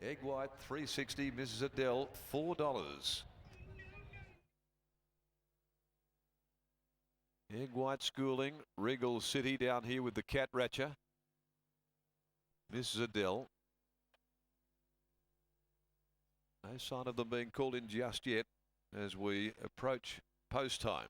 Egg white, $3.60. Mrs. Adele, $4. Egg white schooling. Regal City down here with the Cat Ratcher. Mrs. Adele. No sign of them being called in just yet as we approach post time.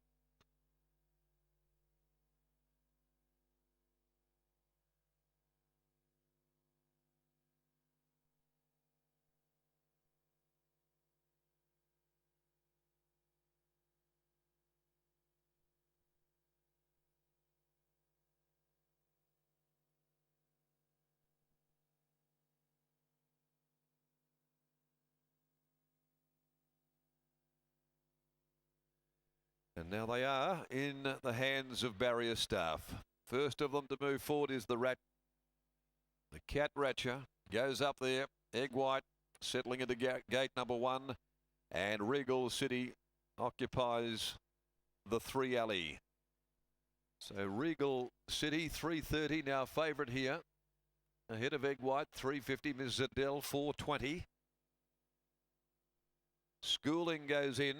And now they are in the hands of barrier staff. First of them to move forward is the Cat Ratcher. Goes up there. Egg white settling into gate number 1. And Regal City occupies the 3 alley. So Regal City, 3.30, now favourite here. Ahead of Egg White, 3.50. Mrs. Adele, 4.20. Schooling goes in.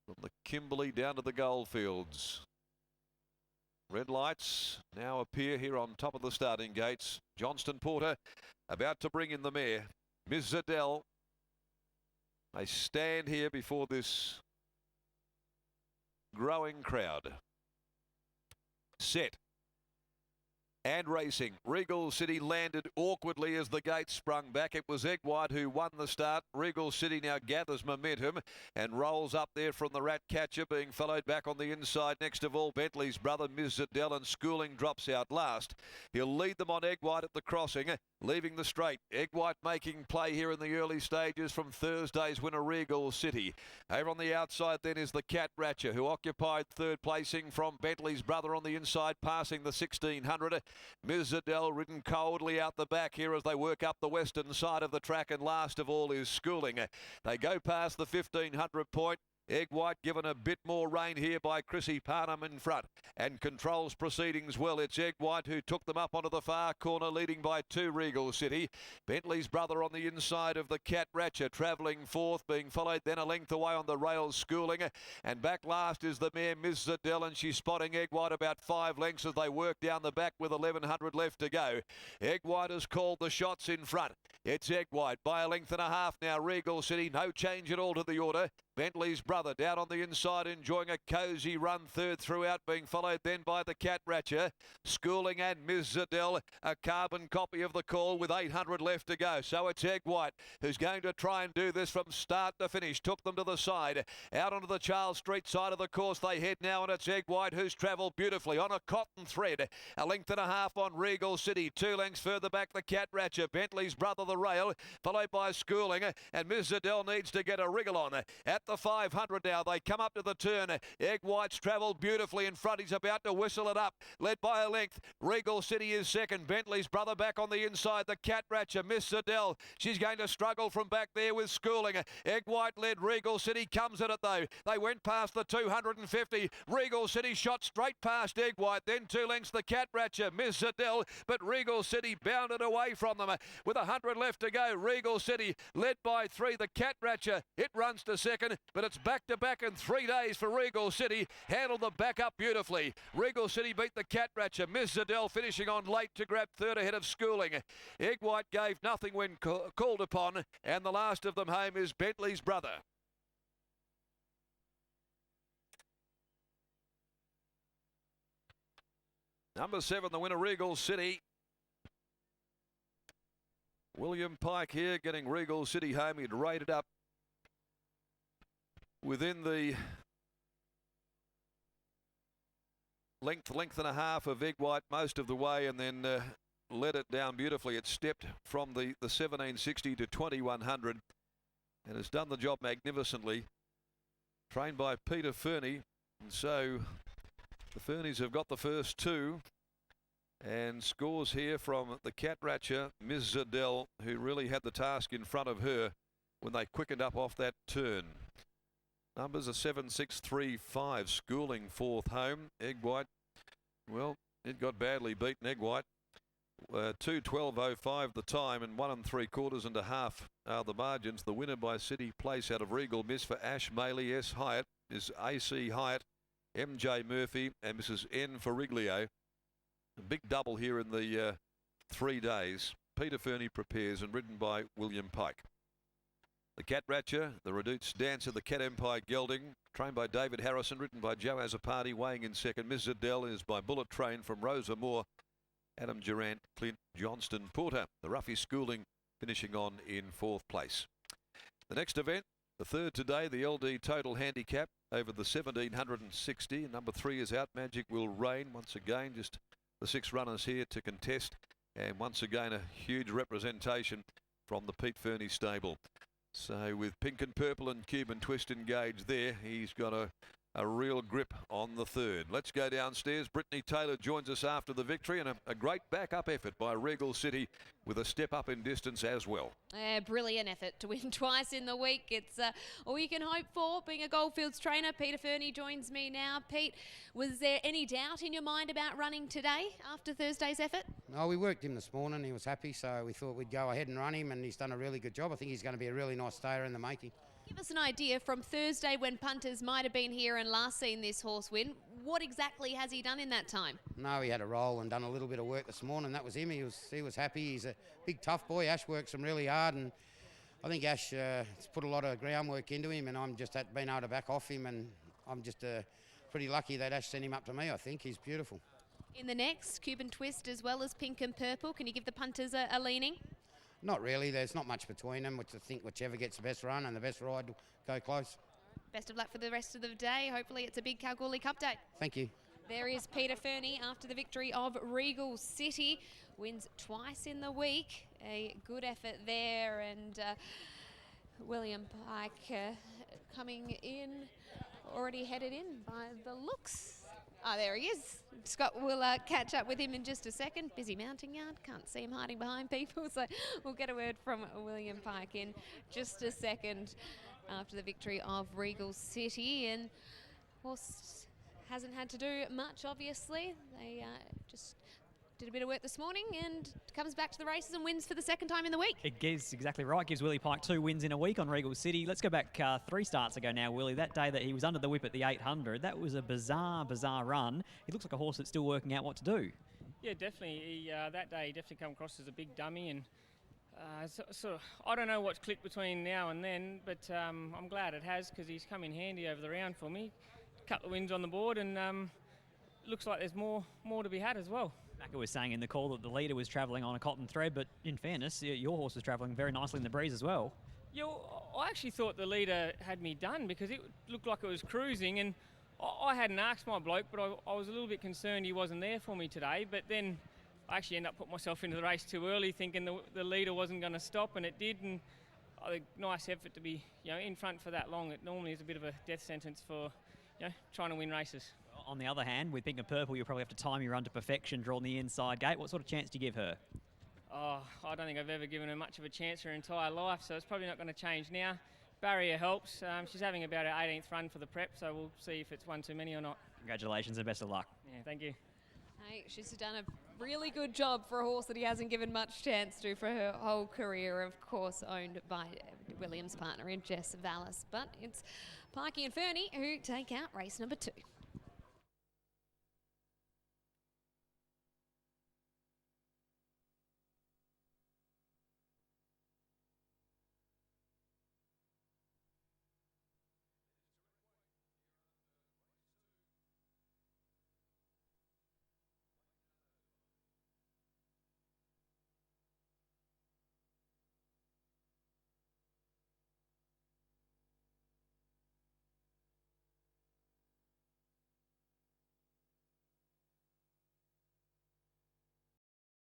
From the Kimberley down to the Goldfields. Red lights now appear here on top of the starting gates. Johnston Porter about to bring in the mare. Mrs. Adele. They stand here before this growing crowd. Set. And racing. Regal City landed awkwardly as the gate sprung back. It was Egg White who won the start. Regal City now gathers momentum and rolls up there from the Rat Catcher, being followed back on the inside. Next of all, Bentley's brother, Ms. Adele, and Schooling drops out last. He'll lead them on Egg White at the crossing, leaving the straight. Egg White making play here in the early stages from Thursday's winner, Regal City. Over on the outside then is the Cat Ratcher, who occupied third placing from Bentley's brother on the inside, passing the 1600. Ms. Adele ridden coldly out the back here as they work up the western side of the track, and last of all is Schooling. They go past the 1500 point. Egg White given a bit more rain here by Chrissy Parnham in front and controls proceedings well. It's Egg White who took them up onto the far corner, leading by 2 Regal City. Bentley's brother on the inside of the Cat Ratcher, travelling fourth, being followed then a length away on the rails, Schooling. And back last is the mare Ms. Adele, and she's spotting Egg White about 5 lengths as they work down the back with 1100 left to go. Egg White has called the shots in front. It's Egg White by a length and a half now. Regal City, no change at all to the order. Bentley's brother down on the inside, enjoying a cosy run third throughout, being followed then by the Cat Ratcher. Schooling and Ms. Adele, a carbon copy of the call with 800 left to go. So it's Egg White who's going to try and do this from start to finish. Took them to the side, out onto the Charles Street side of the course they head now, and it's Egg White who's travelled beautifully on a cotton thread. A length and a half on Regal City. 2 lengths further back the Cat Ratcher. Bentley's brother the rail, followed by Schooling, and Ms. Adele needs to get a wriggle on. At the 500 now, they come up to the turn. Egg White's travelled beautifully in front. He's about to whistle it up, led by a length. Regal City is second. Bentley's brother back on the inside. The Cat Ratcher, Miss Adele. She's going to struggle from back there with Schooling. Egg White led. Regal City comes at it though. They went past the 250. Regal City shot straight past Egg White. Then 2 lengths the Cat Ratcher, Miss Adele. But Regal City bounded away from them with 100 left to go. Regal City led by 3. The Cat Ratcher, it runs to second, but it's back-to-back in 3 days for Regal City. Handled the back up beautifully. Regal City beat the Cat Ratcher. Miss Adele finishing on late to grab third ahead of Schooling. Egg White gave nothing when called upon, and the last of them home is Bentley's brother. Number 7, the winner, Regal City. William Pike here getting Regal City home. He'd rated up within the length and a half of Egg White most of the way, and then let it down beautifully. It stepped from the 1760 to 2100 and has done the job magnificently. Trained by Peter Fernie, and so the Fernies have got the first 2. And scores here from the Cat Ratcher, Ms. Adele, who really had the task in front of her when they quickened up off that turn. Numbers are 7, 6, 3, 5. Schooling fourth home. Egg White, well, it got badly beaten, Egg White. 2:12.05 the time, and 1 3/4 are the margins. The winner by City Place out of Regal Miss for Ash Maley. S. Hyatt is AC Hyatt, MJ Murphy, and Mrs. N for Riglio. A big double here in the 3 days. Peter Fernie prepares and ridden by William Pike. The Cat Ratcher, the Redoute's Dancer, the Cat Empire Gelding, trained by David Harrison, ridden by Joe Azzopardi, weighing in second. Miss Adele is by Bullet Train from Rosa Moore, Adam Durant, Clint Johnston Porter. The Ruffy Schooling finishing on in 4th place. The next event, the third today, the LD Total Handicap over the 1760. Number 3 is out. Magic Will Reign. Once again, just the 6 runners here to contest. And once again, a huge representation from the Pete Fernie stable. So with Pink and Purple and Cuban Twist engaged there, he's got a real grip on the third. Let's go downstairs. Brittany Taylor joins us after the victory, and a great backup effort by Regal City with a step up in distance as well. Brilliant effort to win twice in the week. It's all you can hope for being a Goldfields trainer. Peter Fernie joins me now. Pete, was there any doubt in your mind about running today after Thursday's effort? No, we worked him this morning. He was happy, so we thought we'd go ahead and run him, and he's done a really good job. I think he's going to be a really nice stayer in the making. Give us an idea from Thursday when punters might have been here and last seen this horse win. What exactly has he done in that time? No, he had a roll and done a little bit of work this morning. That was him. He was happy. He's a big, tough boy. Ash works him really hard, and I think Ash has put a lot of groundwork into him, and I'm just been able to back off him, and I'm just pretty lucky that Ash sent him up to me. I think he's beautiful. In the next, Cuban Twist as well as Pink and Purple. Can you give the punters a leaning? Not really. There's not much between them. I think whichever gets the best run and the best ride will go close. Best of luck for the rest of the day. Hopefully it's a big Kalgoorlie Cup day. Thank you. There is Peter Fernie after the victory of Regal City. Wins twice in the week. A good effort there. And William Pike coming in, already headed in by the looks. Ah, there he is. Scott will catch up with him in just a second. Busy mounting yard. Can't see him hiding behind people. So we'll get a word from William Pike in just a second after the victory of Regal City. And horse hasn't had to do much, obviously. They just did a bit of work this morning and comes back to the races and wins for the second time in the week. It gives exactly right. Gives Willie Pike 2 wins in a week on Regal City. Let's go back 3 starts ago now, Willie. That day that he was under the whip at the 800, that was a bizarre run. He looks like a horse that's still working out what to do. Yeah, definitely. That day he definitely come across as a big dummy, and sort of, I don't know what's clicked between now and then, but I'm glad it has, because he's come in handy over the round for me. A couple of wins on the board, and looks like there's more to be had as well. Macca was saying in the call that the leader was travelling on a cotton thread, but in fairness, your horse was travelling very nicely in the breeze as well. Yeah, I actually thought the leader had me done, because it looked like it was cruising, and I hadn't asked my bloke, but I was a little bit concerned he wasn't there for me today. But then I actually ended up putting myself into the race too early, thinking the leader wasn't going to stop, and it did. And I think nice effort to be in front for that long. It normally is a bit of a death sentence for trying to win races. On the other hand, with Pink and Purple, you'll probably have to time your run to perfection, draw on the inside gate. What sort of chance do you give her? Oh, I don't think I've ever given her much of a chance her entire life, so it's probably not going to change now. Barrier helps. She's having about her 18th run for the prep, so we'll see if it's one too many or not. Congratulations and best of luck. Yeah, thank you. Hey, she's done a really good job for a horse that he hasn't given much chance to for her whole career, of course, owned by William's partner in Jess Vallis. But it's Parky and Fernie who take out race number 2.